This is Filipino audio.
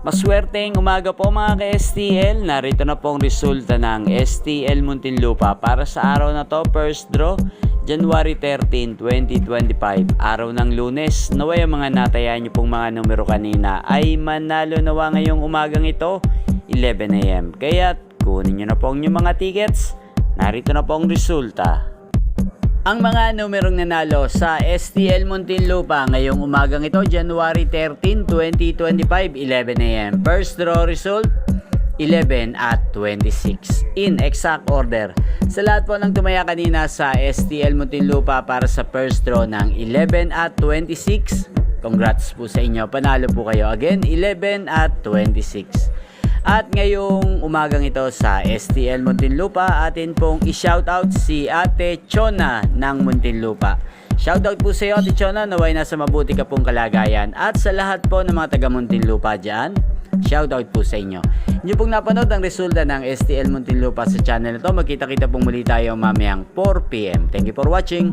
Maswerteng umaga po mga ka-STL. Narito na po ang resulta ng STL Muntinlupa para sa araw na to. First draw, January 13, 2025. Araw ng Lunes. Naway ang mga natayaan nyo pong mga numero kanina ay manalo nawa ngayong umagang ito, 11 AM. Kaya kunin nyo na po ang inyong mga tickets. Narito na po ang resulta. Ang mga numerong nanalo sa STL Muntinlupa ngayong umagang ito, January 13, 2025, 11 AM. First draw result, 11 at 26. In exact order. Sa lahat po ng tumaya kanina sa STL Muntinlupa para sa first draw ng 11 at 26, congrats po sa inyo. Panalo po kayo. Again, 11 at 26. At ngayong umagang ito sa STL Muntinlupa, atin pong i-shoutout si Ate Chona ng Muntinlupa. Shoutout po sa iyo Ate Chona, naway nasa mabuti ka pong kalagayan. At sa lahat po ng mga taga Muntinlupa dyan, shoutout po sa inyo. Inyo pong napanood ang resulta ng STL Muntinlupa sa channel na to. Magkita-kita pong muli tayo mamayang 4 PM. Thank you for watching.